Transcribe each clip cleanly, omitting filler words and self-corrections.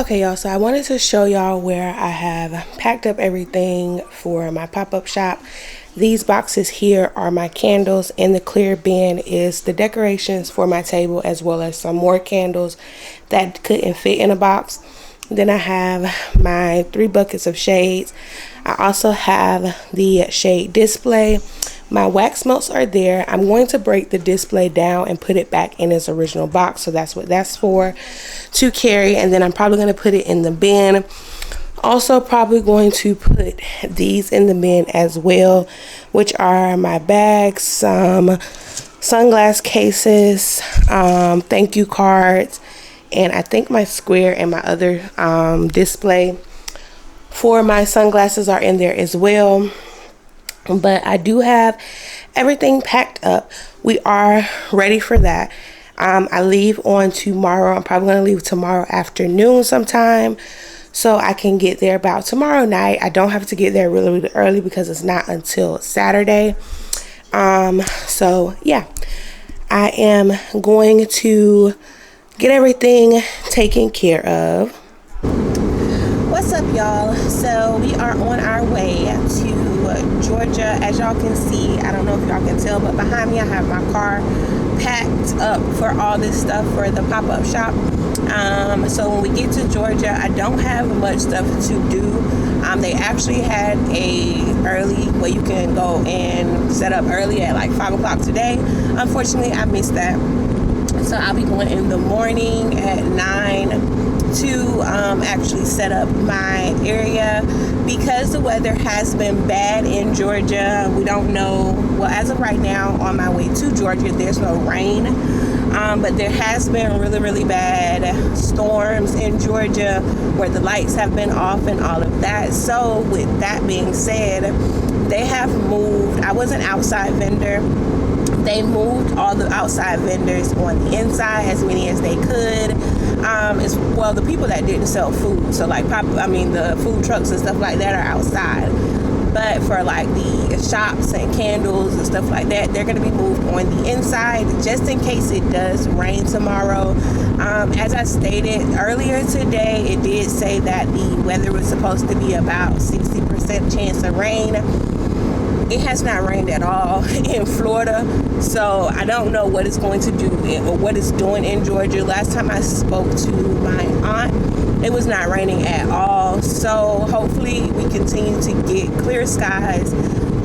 Okay, y'all, so I wanted to show y'all where I have packed up everything for my pop-up shop. These boxes here are my candles, and the clear bin is the decorations for my table, as well as some more candles that couldn't fit in a box. Then I have my 3 buckets of shades. I also have the shade display. My wax melts are there. I'm going to break the display down and put it back in its original box, so that's what that's for, to carry. And then I'm probably going to put it in the bin. Also probably going to put these in the bin as well, which are my bags, some sunglass cases, thank you cards, and I think my square and my other display for my sunglasses are in there as well. But I do have everything packed up. We are ready for that. I leave on tomorrow. I'm probably going to leave tomorrow afternoon sometime, so I can get there about tomorrow night. I don't have to get there really, really early because it's not until Saturday. So yeah, I am going to get everything taken care of. What's up, y'all? So we are on our way to Georgia. As y'all can see, I don't know if y'all can tell, but behind me I have my car packed up for all this stuff for the pop-up shop. So when we get to Georgia, I don't have much stuff to do. They actually had a early where you can go and set up early at like 5 o'clock today. Unfortunately, I missed that. So I'll be going in the morning at 9 to actually set up my area, because the weather has been bad in Georgia. We don't know, well, as of right now on my way to Georgia there's no rain, but there has been really, really bad storms in Georgia where the lights have been off and all of that. So with that being said, they have moved. I was an outside vendor. They moved all the outside vendors on the inside, as many as they could. Well, the people that didn't sell food, so like the food trucks and stuff like that are outside. But for like the shops and candles and stuff like that, they're going to be moved on the inside, just in case it does rain tomorrow. As I stated earlier today, it did say that the weather was supposed to be about 60% chance of rain. It has not rained at all in Florida, so I don't know what it's going to do or what it's doing in Georgia. Last time I spoke to my aunt, it was not raining at all. So hopefully we continue to get clear skies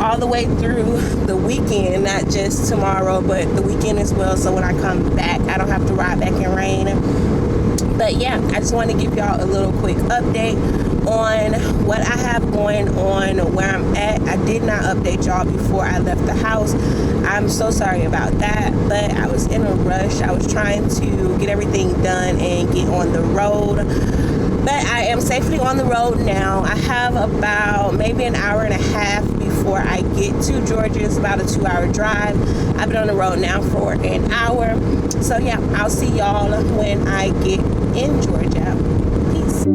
all the way through the weekend, not just tomorrow, but the weekend as well. So when I come back, I don't have to ride back in rain. But yeah, I just want to give y'all a little quick update on what I have going on, where I'm at. I did not update y'all before I left the house. I'm so sorry about that, but I was in a rush. I was trying to get everything done and get on the road. But I am safely on the road now. I have about maybe an hour and a half before I get to Georgia. It's about a 2-hour drive. I've been on the road now for an hour. So yeah, I'll see y'all when I get in Georgia. Peace.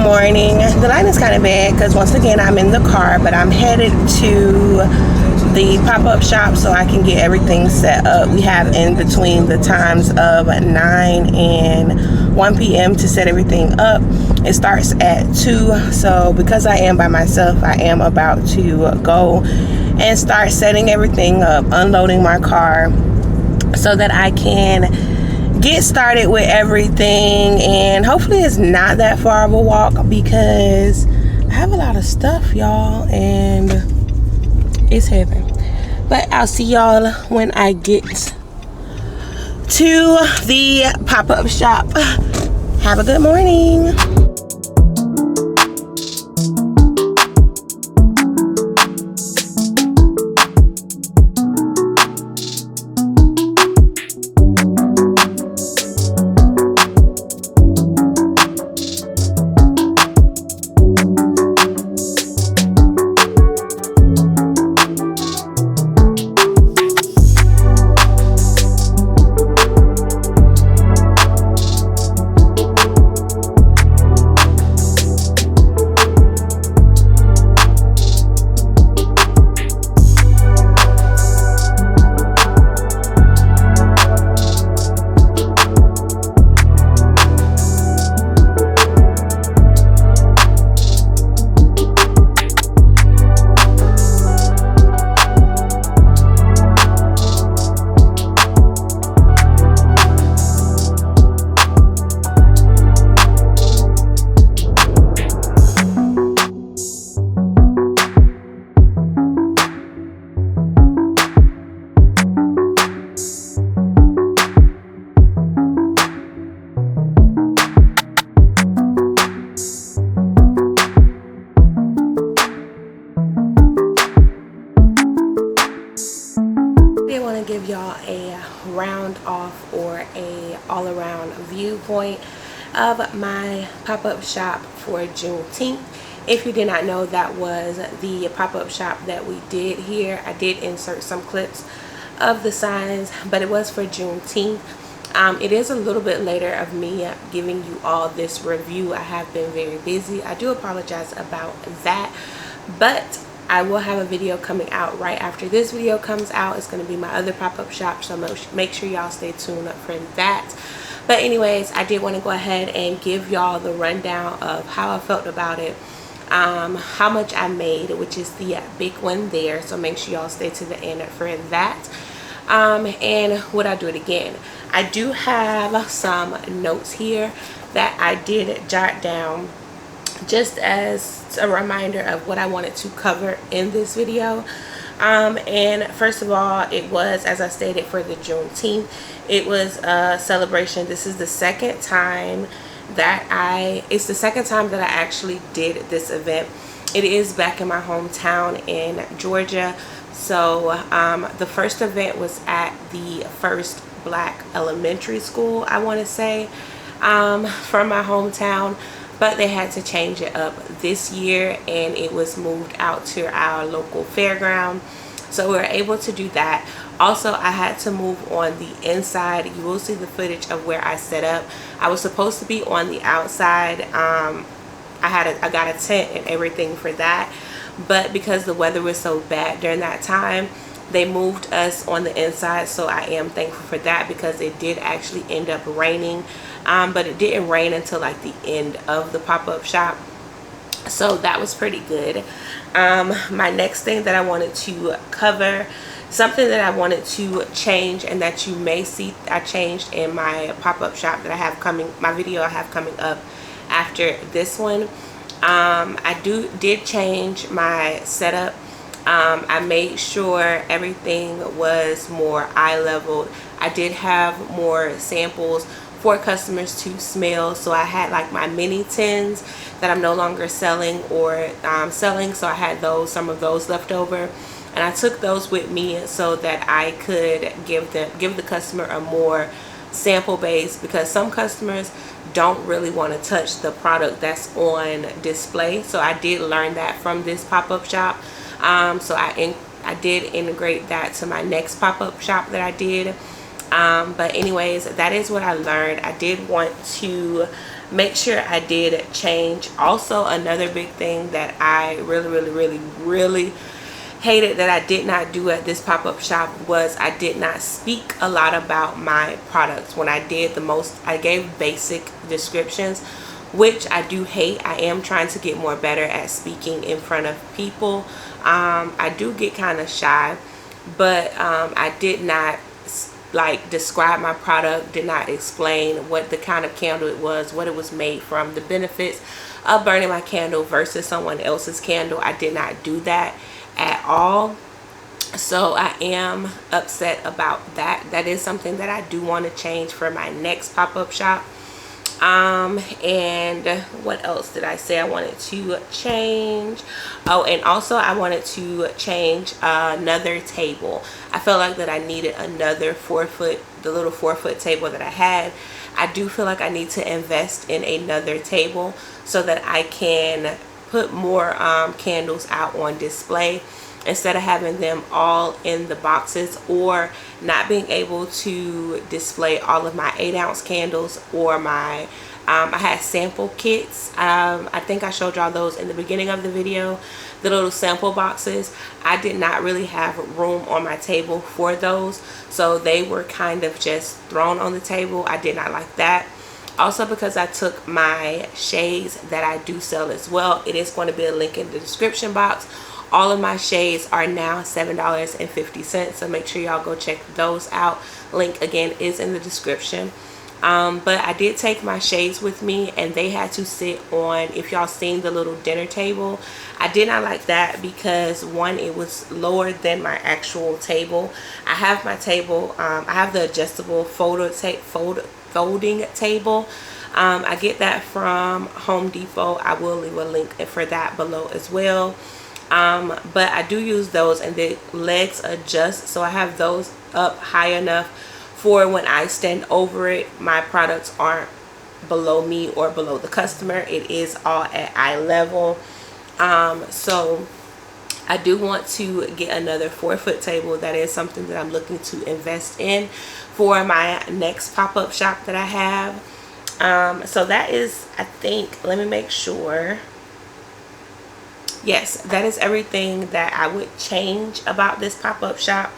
Morning. The line is kind of bad because once again I'm in the car, but I'm headed to the pop-up shop so I can get everything set up. We have in between the times of 9 and 1 p.m. to set everything up. It starts at 2, so because I am by myself, I am about to go and start setting everything up, unloading my car so that I can get started with everything. And hopefully it's not that far of a walk because I have a lot of stuff, y'all, and it's heaven. But I'll see y'all when I get to the pop-up shop. Have a good morning. off or a all-around viewpoint of my pop-up shop for Juneteenth. If you did not know, that was the pop-up shop that we did here. I did insert some clips of the signs, but it was for Juneteenth. It is a little bit later of me giving you all this review. I have been very busy. I do apologize about that, but I will have a video coming out right after this video comes out. It's going to be my other pop-up shop, so make sure y'all stay tuned for that. But anyways, I did want to go ahead and give y'all the rundown of how I felt about it, how much I made, which is the big one there, so make sure y'all stay to the end for that. And would I do it again? I do have some notes here that I did jot down just as a reminder of what I wanted to cover in this video. And first of all, it was, as I stated, for the Juneteenth. It was a celebration. This is the second time that I actually did this event. It is back in my hometown in Georgia. So the first event was at the First Black Elementary School, I want to say, from my hometown, but they had to change it up this year and it was moved out to our local fairground, so we were able to do that. Also, I had to move on the inside. You will see the footage of where I set up. I was supposed to be on the outside. I got a tent and everything for that, but because the weather was so bad during that time, they moved us on the inside. So I am thankful for that, because it did actually end up raining, but it didn't rain until like the end of the pop-up shop, so that was pretty good. My next thing that I wanted to cover, something that I wanted to change and that you may see I changed in my pop-up shop that I have coming, my video I have coming up after this one. I did change my setup. I made sure everything was more eye-leveled. I did have more samples for customers to smell, so I had like my mini tins that I'm no longer selling or selling, so I had some of those left over, and I took those with me so that I could give the customer a more sample base, because some customers don't really want to touch the product that's on display. So I did learn that from this pop-up shop. So I did integrate that to my next pop-up shop that I did. But anyways, that is what I learned. I did want to make sure I did change. Also, another big thing that I really hated that I did not do at this pop-up shop was I did not speak a lot about my products. When I did the most, I gave basic descriptions, which I do hate. I am trying to get more better at speaking in front of people. I do get kind of shy, but I did not like describe my product, did not explain what the kind of candle it was, what it was made from, the benefits of burning my candle versus someone else's candle. I did not do that at all, so I am upset about that. That is something that I do want to change for my next pop-up shop. And what else did I say I wanted to change? Oh, and also I wanted to change another table. I felt like that I needed another 4-foot, the little 4-foot table that I had. I do feel like I need to invest in another table so that I can put more candles out on display, instead of having them all in the boxes, or not being able to display all of my 8-ounce candles, or my I had sample kits. I think I showed y'all those in the beginning of the video, the little sample boxes. I did not really have room on my table for those, so they were kind of just thrown on the table. I did not like that. Also, because I took my shades that I do sell as well, it is going to be a link in the description box. All of my shades are now $7.50, so make sure y'all go check those out. Link again is in the description. But I did take my shades with me, and they had to sit on, if y'all seen the little dinner table, I did not like that because one, it was lower than my actual table. I have my table, I have the adjustable folding table. I get that from Home Depot. I will leave a link for that below as well. But I do use those, and the legs adjust, so I have those up high enough for when I stand over it, my products aren't below me or below the customer. It is all at eye level. So I do want to get another 4-foot table. That is something that I'm looking to invest in for my next pop-up shop that I have. So that is, I think, let me make sure. Yes, that is everything that I would change about this pop-up shop.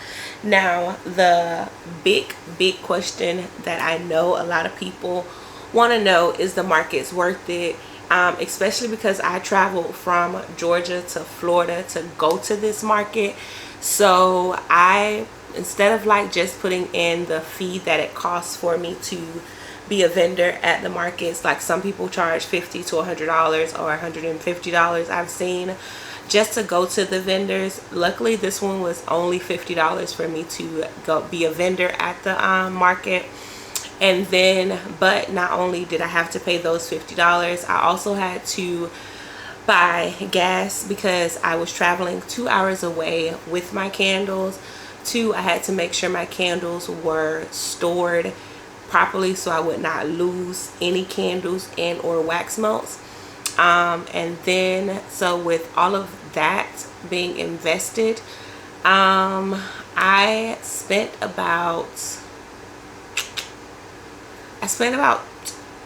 Now, the big question that I know a lot of people want to know is the market's worth it. Especially because I traveled from Georgia to Florida to go to this market. So instead of like just putting in the fee that it costs for me to be a vendor at the markets, like some people charge $50 to $100 or $150 I've seen just to go to the vendors. Luckily this one was only $50 for me to go be a vendor at the market. And then, but not only did I have to pay those $50, I also had to buy gas because I was traveling 2 hours away with my candles. 2, I had to make sure my candles were stored properly so I would not lose any candles and or wax melts. And then, so with all of that being invested, I spent about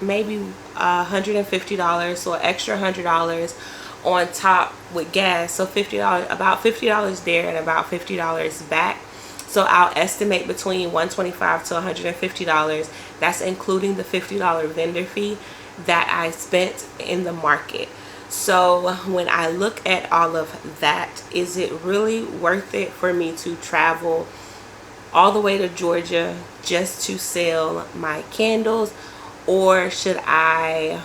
maybe $150, so an extra $100 on top with gas. So $50, about $50 there and about $50 back. So I'll estimate between $125 to $150. That's including the $50 vendor fee that I spent in the market. So when I look at all of that, is it really worth it for me to travel all the way to Georgia just to sell my candles? Or should I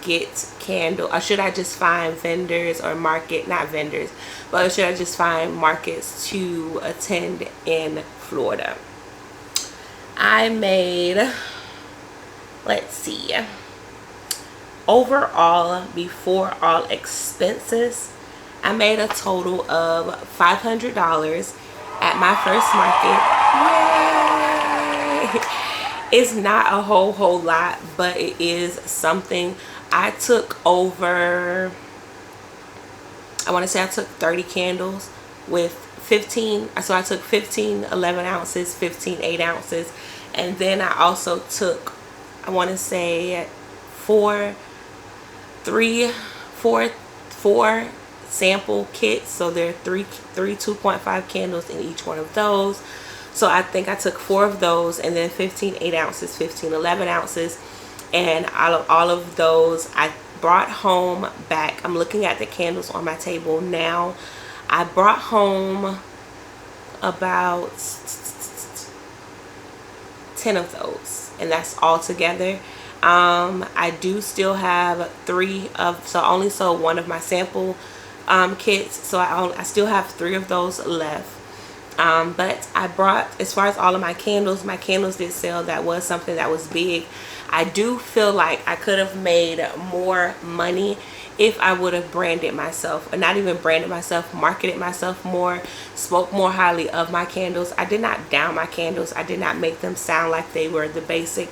get candle, or should I just find vendors or market, not vendors, but should I just find markets to attend in Florida? I made, let's see, overall before all expenses, I made a total of $500 at my first market. Yay! It's not a whole lot, but it is something. I took over, I want to say I took 30 candles with 15. So I took 15 11 ounces, 15 8 ounces, and then I also took, I want to say four sample kits. So there are three 2.5 candles in each one of those. So I think I took 4 of those, and then 15 8 ounces, 15 11 ounces, and all of those I brought home back. I'm looking at the candles on my table now. I brought home about 10 of those, and that's all together. I do still have 3 of, so I only sold 1 of my sample kits, so I still have 3 of those left. But I brought, as far as all of my candles did sell. That was something that was big. I do feel like I could have made more money if I would have branded myself, or not even branded myself, marketed myself more, spoke more highly of my candles. I did not down my candles. I did not make them sound like they were the basic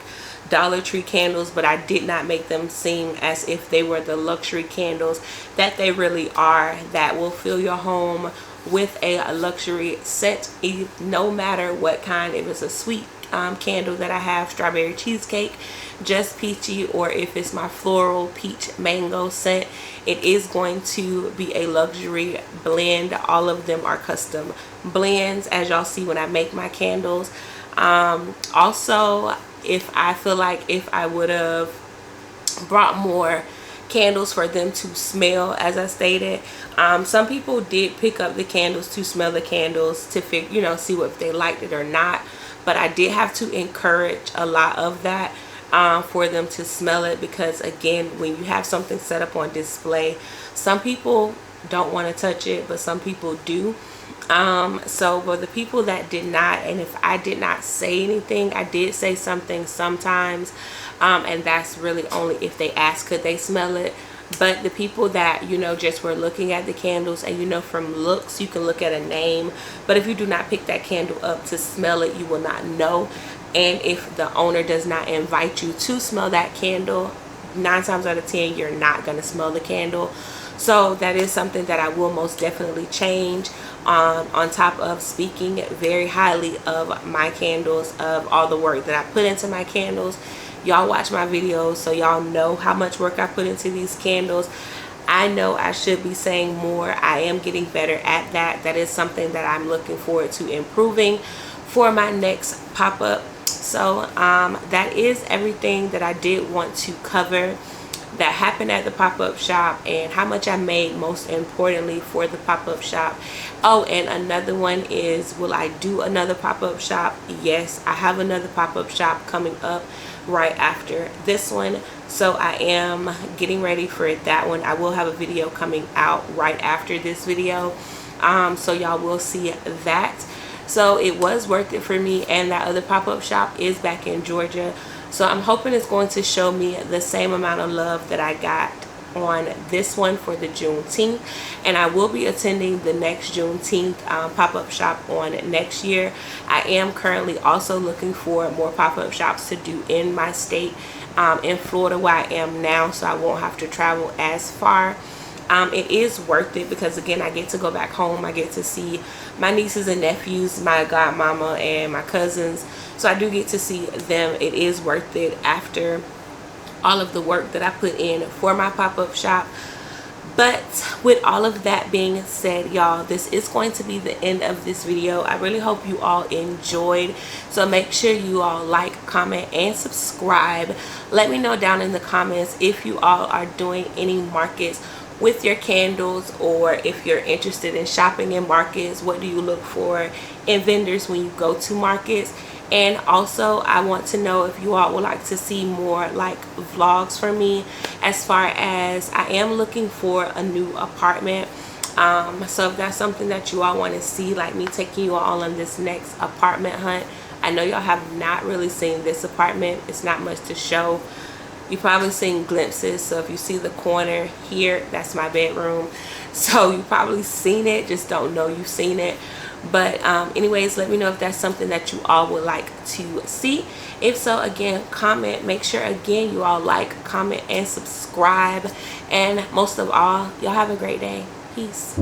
Dollar Tree candles, but I did not make them seem as if they were the luxury candles that they really are, that will fill your home with a luxury scent, no matter what kind. If it's a sweet candle that I have, strawberry cheesecake, just peachy, or if it's my floral peach mango scent, it is going to be a luxury blend. All of them are custom blends, as y'all see when I make my candles. Also, if I feel like if I would have brought more candles for them to smell, as I stated, some people did pick up the candles to smell the candles to see if they liked it or not, but I did have to encourage a lot of that for them to smell it, because again, when you have something set up on display, some people don't want to touch it, but some people do. So for the people that did not, and if I did not say anything, I did say something sometimes, and that's really only if they ask could they smell it. But the people that, you know, just were looking at the candles, and you know, from looks you can look at a name, but if you do not pick that candle up to smell it, you will not know. And if the owner does not invite you to smell that candle, 9 times out of 10 you're not going to smell the candle. So that is something that I will most definitely change, on top of speaking very highly of my candles, of all the work that I put into my candles. Y'all watch my videos, so y'all know how much work I put into these candles. I know I should be saying more. I am getting better at that. That is something that I'm looking forward to improving for my next pop-up. So that is everything that I did want to cover that happened at the pop-up shop, and how much I made, most importantly, for the pop-up shop. Oh, and another one is, will I do another pop-up shop? Yes, I have another pop-up shop coming up right after this one, so I am getting ready for that one. I will have a video coming out right after this video, so y'all will see that. So it was worth it for me, and that other pop-up shop is back in Georgia. So I'm hoping it's going to show me the same amount of love that I got on this one for the Juneteenth. And I will be attending the next Juneteenth pop-up shop on next year. I am currently also looking for more pop-up shops to do in my state, in Florida where I am now, so I won't have to travel as far. It is worth it because, again, I get to go back home. I get to see my nieces and nephews, my godmama and my cousins. So I do get to see them. It is worth it after all of the work that I put in for my pop-up shop. But with all of that being said, y'all, this is going to be the end of this video. I really hope you all enjoyed. So make sure you all like, comment, and subscribe. Let me know down in the comments if you all are doing any markets with your candles, or if you're interested in shopping in markets. What do you look for in vendors when you go to markets? And also, I want to know if you all would like to see more like vlogs from me, as far as I am looking for a new apartment. So if that's something that you all want to see, like me taking you all on this next apartment hunt. I know y'all have not really seen this apartment. It's not much to show. You've probably seen glimpses. So if you see the corner here, that's my bedroom. So you've probably seen it, just don't know you've seen it. But anyways, let me know if that's something that you all would like to see. If so, again, comment. Make sure, again, you all like, comment, and subscribe. And most of all, y'all have a great day. Peace.